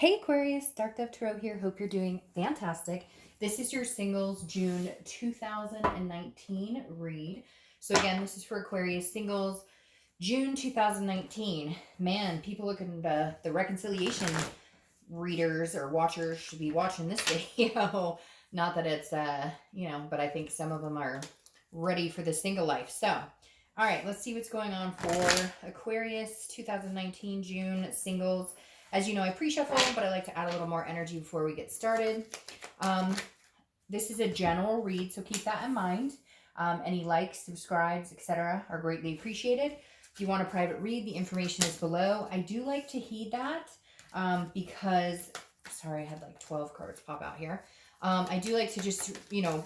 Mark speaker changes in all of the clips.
Speaker 1: Hey Aquarius, Dark Dove Tarot here. Hope you're doing fantastic. This is your singles June 2019 read. So again, this is for Aquarius singles June 2019. Man, people looking at the reconciliation readers or watchers should be watching this video. Not that it's, but I think some of them are ready for the single life. So, all right, let's see what's going on for Aquarius 2019 June singles. As you know, I pre-shuffle, but I like to add a little more energy before we get started. This is a general read, so keep that in mind. Any likes, subscribes, etc. are greatly appreciated. If you want a private read, the information is below. I do like to heed that because, sorry, I had like 12 cards pop out here. I do like to just,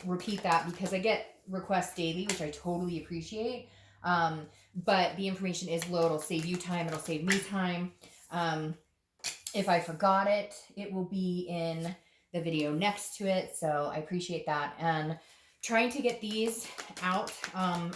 Speaker 1: repeat that because I get requests daily, which I totally appreciate. But the information is below. It'll save you time. It'll save me time. If I forgot it, it will be in the video next to it. So I appreciate that. And trying to get these out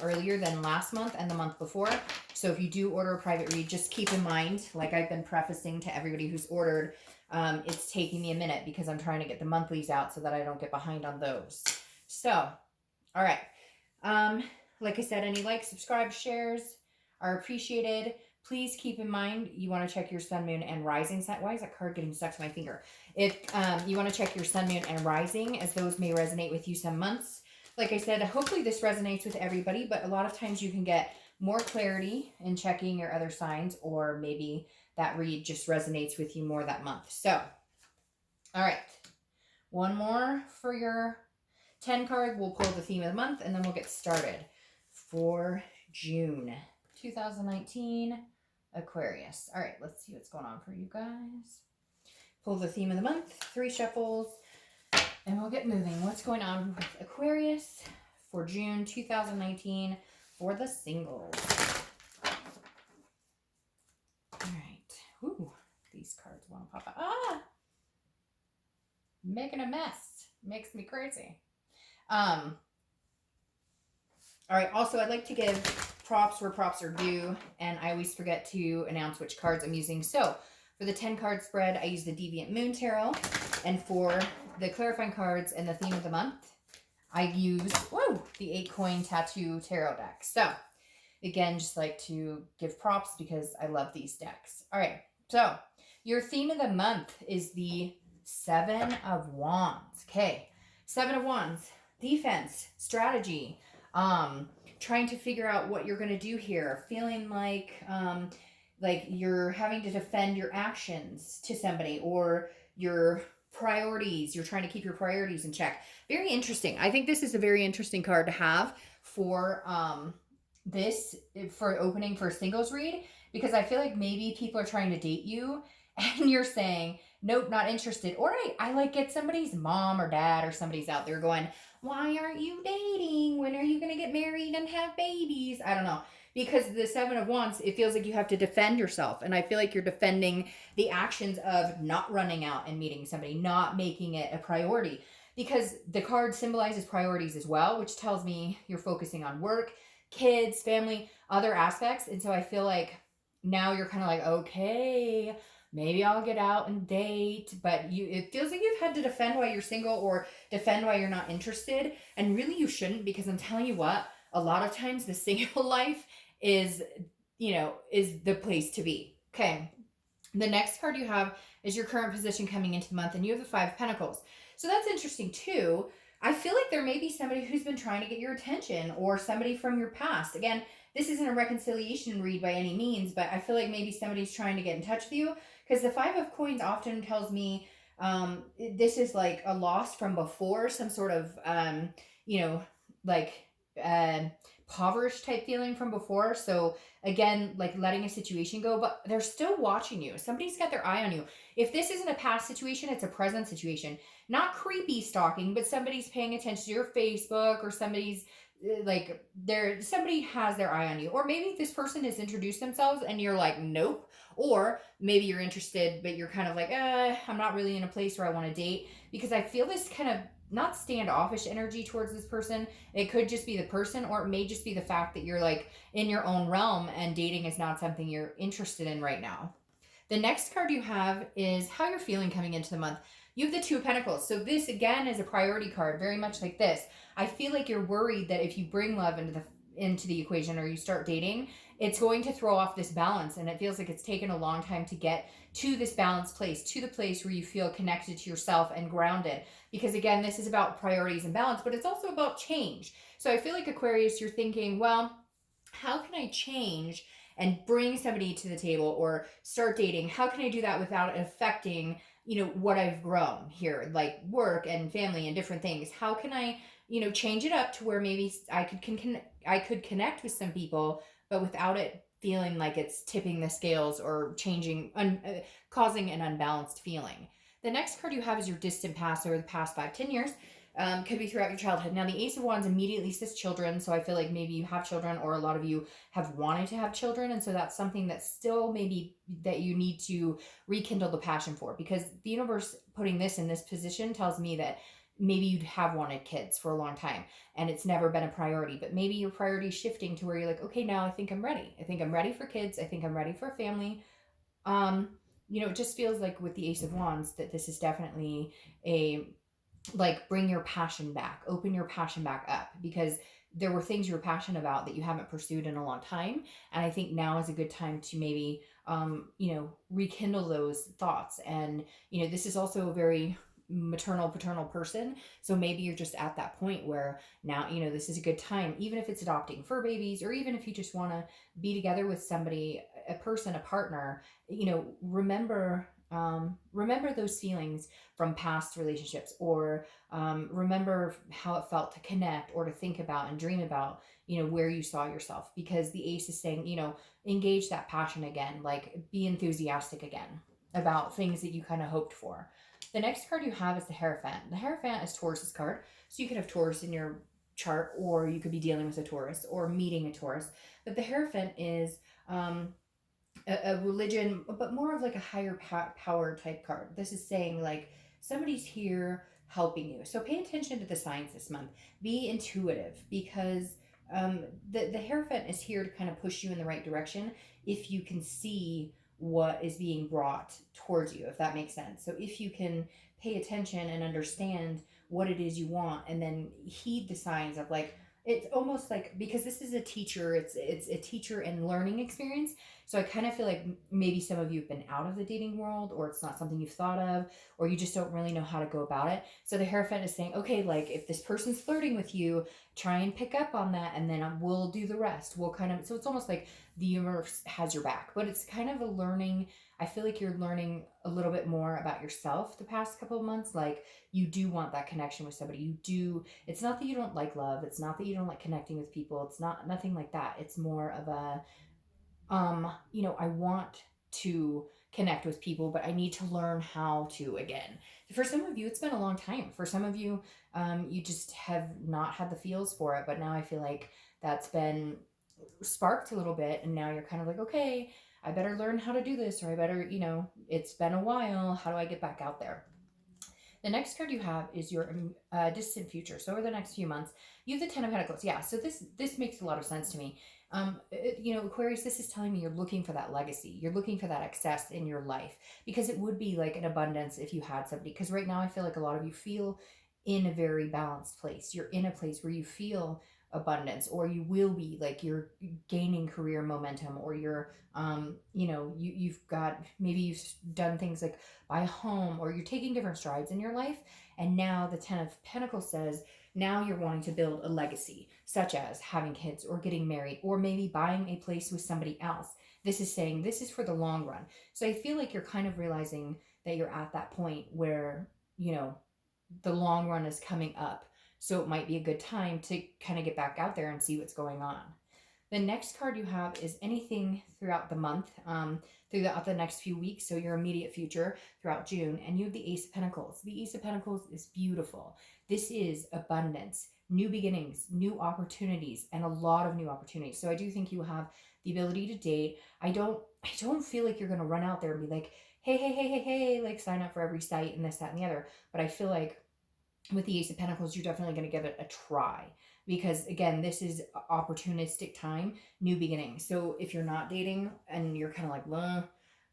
Speaker 1: earlier than last month and the month before. So if you do order a private read, just keep in mind, like I've been prefacing to everybody who's ordered, it's taking me a minute because I'm trying to get the monthlies out so that I don't get behind on those. So, all right. Like I said, any likes, subscribe, shares are appreciated. Please keep in mind, you want to check your sun, moon, and rising sign. Why is that card getting stuck to my finger? If you want to check your sun, moon, and rising, as those may resonate with you some months. Like I said, hopefully this resonates with everybody, but a lot of times you can get more clarity in checking your other signs, or maybe that read just resonates with you more that month. So, all right. One more for your 10 card. We'll pull the theme of the month, and then we'll get started for June 2019 Aquarius. All right, let's see what's going on for you guys. Pull the theme of the month, 3 shuffles, and we'll get moving. What's going on with Aquarius for June 2019 for the singles? All right. Ooh, these cards want to pop out. Ah! Making a mess. Makes me crazy. All right, also I'd like to give props where props are due, and I always forget to announce which cards I'm using. So for the 10 card spread, I use the Deviant Moon Tarot, and for the clarifying cards and the theme of the month, I use the 8 coin tattoo tarot deck. So again, just like to give props because I love these decks. All right, so your theme of the month is the 7 of Wands. Okay, 7 of Wands, defense, strategy, trying to figure out what you're going to do here, feeling like you're having to defend your actions to somebody or your priorities. You're trying to keep your priorities in check. Very interesting. I think this is a very interesting card to have for for opening for a singles read, because I feel like maybe people are trying to date you and you're saying, nope, not interested. Or I like get somebody's mom or dad or somebody's out there going, why aren't you dating? When are you going to get married and have babies? I don't know. Because the 7 of Wands, it feels like you have to defend yourself. And I feel like you're defending the actions of not running out and meeting somebody, not making it a priority. Because the card symbolizes priorities as well, which tells me you're focusing on work, kids, family, other aspects. And so I feel like now you're kind of like, okay, maybe I'll get out and date, but it feels like you've had to defend why you're single or defend why you're not interested. And really you shouldn't, because I'm telling you what, a lot of times the single life is the place to be. Okay. The next card you have is your current position coming into the month, and you have the 5 of Pentacles. So that's interesting too. I feel like there may be somebody who's been trying to get your attention, or somebody from your past. Again, this isn't a reconciliation read by any means, but I feel like maybe somebody's trying to get in touch with you, because the 5 of Coins often tells me this is like a loss from before, some sort of, impoverished type feeling from before. So again, like letting a situation go, but they're still watching you. Somebody's got their eye on you. If this isn't a past situation, it's a present situation. Not creepy stalking, but somebody's paying attention to your Facebook, or somebody's somebody has their eye on you. Or maybe this person has introduced themselves and you're like, nope. Or maybe you're interested, but you're kind of like, I'm not really in a place where I want to date, because I feel this kind of not standoffish energy towards this person. It could just be the person, or it may just be the fact that you're like in your own realm and dating is not something you're interested in right now. The next card you have is how you're feeling coming into the month. You have the Two of Pentacles. So this again is a priority card, very much like this. I feel like you're worried that if you bring love into the equation or you start dating, it's going to throw off this balance, and it feels like it's taken a long time to get to this balanced place, to the place where you feel connected to yourself and grounded. Because again, this is about priorities and balance, but it's also about change. So I feel like Aquarius, you're thinking, well, how can I change and bring somebody to the table or start dating? How can I do that without affecting, what I've grown here, like work and family and different things? How can I, change it up to where maybe I could connect with some people, but without it feeling like it's tipping the scales or causing an unbalanced feeling. The next card you have is your distant past, or the past 5-10 years. Could be throughout your childhood. Now, the Ace of Wands immediately says children, so I feel like maybe you have children, or a lot of you have wanted to have children, and so that's something that's still maybe that you need to rekindle the passion for, because the universe putting this in this position tells me that maybe you'd have wanted kids for a long time and it's never been a priority, but maybe your priority is shifting to where you're like, okay, now I think I'm ready. I think I'm ready for kids. I think I'm ready for a family. um it just feels like with the Ace of Wands that this is definitely a, like, bring your passion back, open your passion back up, because there were things you were passionate about that you haven't pursued in a long time, and I think now is a good time to maybe rekindle those thoughts. And this is also a very maternal paternal person, so maybe you're just at that point where now this is a good time, even if it's adopting fur babies, or even if you just want to be together with somebody, a person, a partner. Remember those feelings from past relationships, or remember how it felt to connect or to think about and dream about where you saw yourself, because the Ace is saying engage that passion again, like be enthusiastic again about things that you kind of hoped for. The next card you have is the Hierophant. The Hierophant is Taurus's card, so you could have Taurus in your chart, or you could be dealing with a Taurus or meeting a Taurus. But the Hierophant is a religion, but more of like a higher power type card. This is saying like somebody's here helping you. So pay attention to the signs this month. Be intuitive, because the Hierophant is here to kind of push you in the right direction if you can see what is being brought towards you, if that makes sense. So if you can pay attention and understand what it is you want, and then heed the signs of, like, it's almost like, because this is a teacher, it's a teacher and learning experience. So I kind of feel like maybe some of you have been out of the dating world, or it's not something you've thought of, or you just don't really know how to go about it. So the Hierophant is saying, okay, like if this person's flirting with you, try and pick up on that, and then we'll do the rest. We'll kind of, so it's almost like the universe has your back, but it's kind of a learning. I feel like you're learning a little bit more about yourself the past couple of months. Like, you do want that connection with somebody. You do. It's not that you don't like love. It's not that you don't like connecting with people. It's nothing like that. It's more of a, I want to connect with people, but I need to learn how to again. For some of you, it's been a long time. For some of you, you just have not had the feels for it, but now I feel like that's been sparked a little bit, and now you're kind of like, okay, I better learn how to do this, or I better, it's been a while. How do I get back out there? The next card you have is your distant future. So over the next few months, you have the Ten of Pentacles. Yeah, so this makes a lot of sense to me. Aquarius, this is telling me you're looking for that legacy. You're looking for that excess in your life, because it would be like an abundance if you had somebody. Because right now I feel like a lot of you feel in a very balanced place. You're in a place where you feel abundance, or you will be, like, you're gaining career momentum, or you're you've got, maybe you've done things like buy a home, or you're taking different strides in your life. And now the Ten of Pentacles says now you're wanting to build a legacy, such as having kids, or getting married, or maybe buying a place with somebody else. This is saying this is for the long run. So I feel like you're kind of realizing that you're at that point where the long run is coming up. So it might be a good time to kind of get back out there and see what's going on. The next card you have is anything throughout the month, throughout the next few weeks, so your immediate future throughout June, and you have the Ace of Pentacles. The Ace of Pentacles is beautiful. This is abundance, new beginnings, new opportunities, and a lot of new opportunities. So I do think you have the ability to date. I don't feel like you're going to run out there and be like, hey, like sign up for every site and this, that, and the other. But I feel like with the Ace of Pentacles, you're definitely going to give it a try, because again, this is opportunistic time, new beginning. So if you're not dating and you're kind of like, well,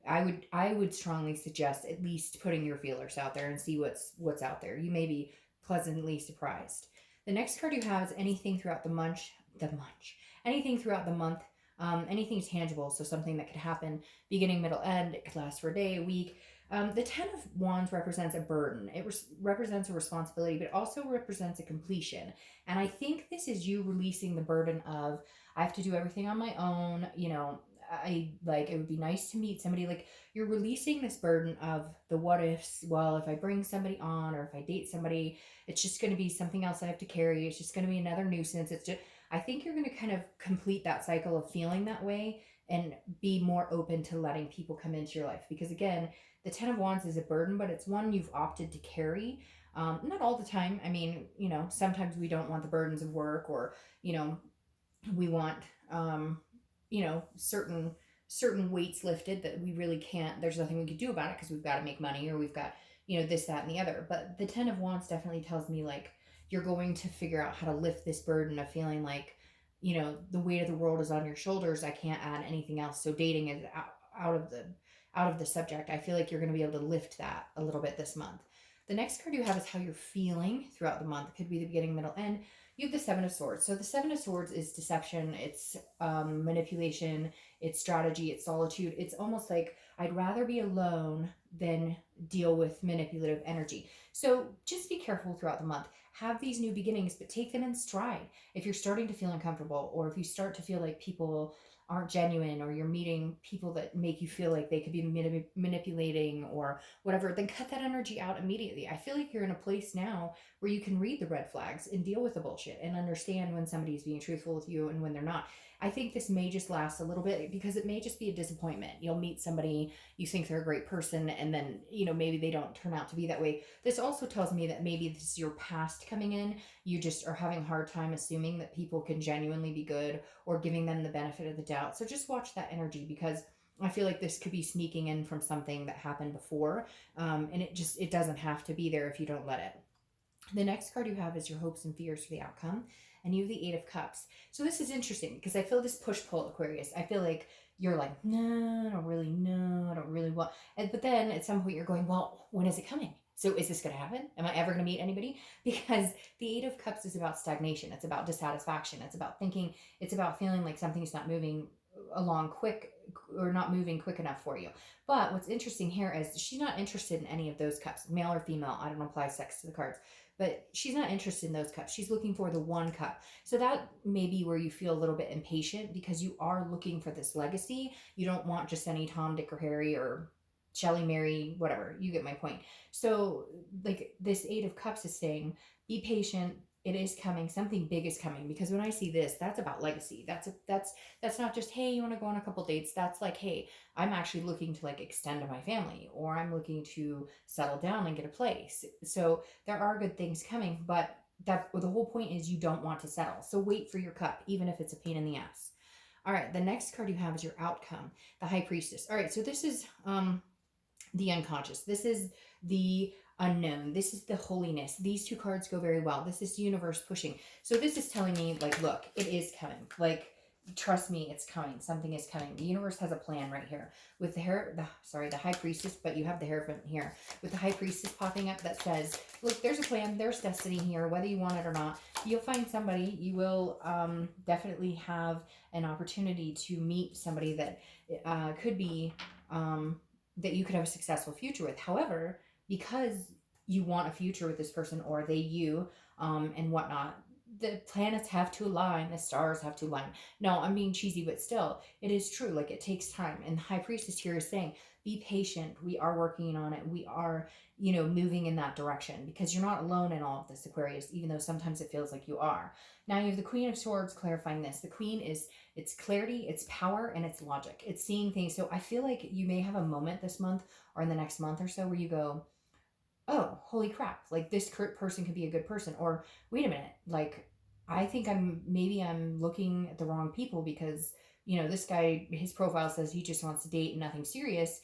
Speaker 1: I would strongly suggest at least putting your feelers out there and see what's out there. You may be pleasantly surprised. The next card you have is anything throughout anything throughout the month, anything tangible. So something that could happen beginning, middle, end. It could last for a day, a week. The Ten of Wands represents a burden. It represents a responsibility, but it also represents a completion. And I think this is you releasing the burden of, I have to do everything on my own. I like, it would be nice to meet somebody. Like, you're releasing this burden of the what ifs. Well, if I bring somebody on or if I date somebody, it's just going to be something else I have to carry. It's just going to be another nuisance. It's just, I think you're going to kind of complete that cycle of feeling that way and be more open to letting people come into your life. Because again, the Ten of Wands is a burden, but it's one you've opted to carry. Not all the time. I mean, sometimes we don't want the burdens of work, or, we want, certain weights lifted that we really can't, there's nothing we could do about it because we've got to make money, or we've got, this, that, and the other. But the Ten of Wands definitely tells me, like, you're going to figure out how to lift this burden of feeling like, the weight of the world is on your shoulders. I can't add anything else. So dating is out of the subject. I feel like you're going to be able to lift that a little bit this month. The next card you have is how you're feeling throughout the month. It could be the beginning, middle, end. You have the Seven of Swords. So the Seven of Swords is deception. It's manipulation. It's strategy. It's solitude. It's almost like, I'd rather be alone than deal with manipulative energy. So just be careful throughout the month. Have these new beginnings, but take them in stride. If you're starting to feel uncomfortable, or if you start to feel like people aren't genuine, or you're meeting people that make you feel like they could be manipulating or whatever, then cut that energy out immediately. I feel like you're in a place now where you can read the red flags and deal with the bullshit and understand when somebody's being truthful with you and when they're not. I think this may just last a little bit because it may just be a disappointment. You'll meet somebody, you think they're a great person, and then, maybe they don't turn out to be that way. This also tells me that maybe this is your past coming in. You just are having a hard time assuming that people can genuinely be good or giving them the benefit of the doubt. So just watch that energy, because I feel like this could be sneaking in from something that happened before. And it doesn't have to be there if you don't let it. The next card you have is your hopes and fears for the outcome. And you have the Eight of Cups. So this is interesting because I feel this push-pull, Aquarius. I feel like you're like, no, I don't really know. I don't really want. But then at some point you're going, well, when is it coming? So is this going to happen? Am I ever going to meet anybody? Because the Eight of Cups is about stagnation. It's about dissatisfaction. It's about thinking. It's about feeling like something's not moving along quick, or not moving quick enough for you. But what's interesting here is she's not interested in any of those cups, male or female. I don't apply sex to the cards. But she's not interested in those cups. She's looking for the one cup. So that may be where you feel a little bit impatient, because you are looking for this legacy. You don't want just any Tom, Dick, or Harry, or Shelley, Mary, whatever. You get my point. So, like, this Eight of Cups is saying, be patient. It is coming. Something big is coming. Because when I see this, that's about legacy. That's not just, hey, you want to go on a couple dates. That's like, hey, I'm actually looking to, like, extend to my family, or I'm looking to settle down and get a place. So there are good things coming, but the whole point is you don't want to settle. So wait for your cup, even if it's a pain in the ass. All right, the next card you have is your outcome, the High Priestess. All right, so this is the unconscious. This is the unknown. This is the holiness. These two cards go very well. This is the universe pushing. So this is telling me, like, look, it is coming. Like, trust me, it's coming. Something is coming. The universe has a plan right here. With the High Priestess, but you have the Hierophant here. With the High Priestess popping up that says, look, there's a plan. There's destiny here, whether you want it or not. You'll find somebody. You will definitely have an opportunity to meet somebody that could be, that you could have a successful future with. However, because you want a future with this person, or they you, and whatnot, the planets have to align, the stars have to align. No, I'm being cheesy, but still, it is true. Like, it takes time. And the High Priestess here is saying, be patient. We are working on it. We are, moving in that direction, because you're not alone in all of this, Aquarius, even though sometimes it feels like you are. Now you have the Queen of Swords clarifying this. The Queen is, it's clarity, it's power, and it's logic. It's seeing things. So I feel like you may have a moment this month or in the next month or so where you go, oh, holy crap, like, this person could be a good person. Or, wait a minute, like, I think I'm looking at the wrong people, because, this guy, his profile says he just wants to date and nothing serious.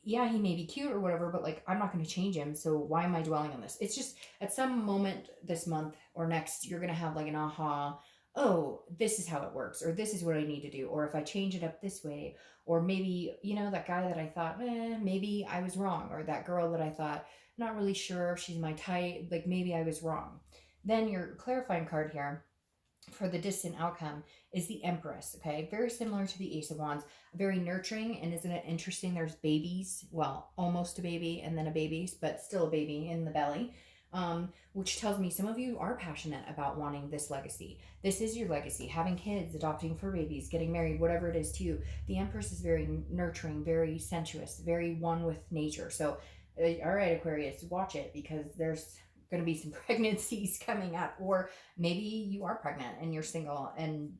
Speaker 1: Yeah, he may be cute or whatever, but, like, I'm not going to change him. So why am I dwelling on this? It's just, at some moment this month or next, you're going to have, like, an aha, oh, this is how it works, or this is what I need to do, or if I change it up this way, or maybe, that guy that I thought, maybe I was wrong, or that girl that I thought, not really sure if she's my type, like maybe I was wrong. Then your clarifying card here for the distant outcome is the Empress. Okay, very similar to the Ace of Wands, very nurturing. And isn't it interesting? There's babies, well, almost a baby and then a baby, but still a baby in the belly. Which tells me some of you are passionate about wanting this legacy. This is your legacy, having kids, adopting fur babies, getting married, whatever it is to you. The Empress is very nurturing, very sensuous, very one with nature. So all right, Aquarius, watch it, because there's going to be some pregnancies coming up, or maybe you are pregnant and you're single, and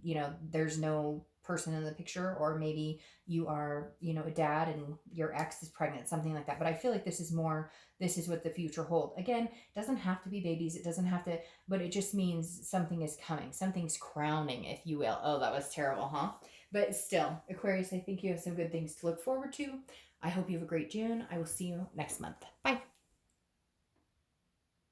Speaker 1: there's no person in the picture, or maybe you are a dad and your ex is pregnant, something like that. But I feel like this is more, this is what the future holds. Again, it doesn't have to be babies, it doesn't have to, but it just means something is coming, something's crowning, if you will. Oh, that was terrible, huh? But still, Aquarius, I think you have some good things to look forward to. I hope you have a great June. I will see you next month. Bye.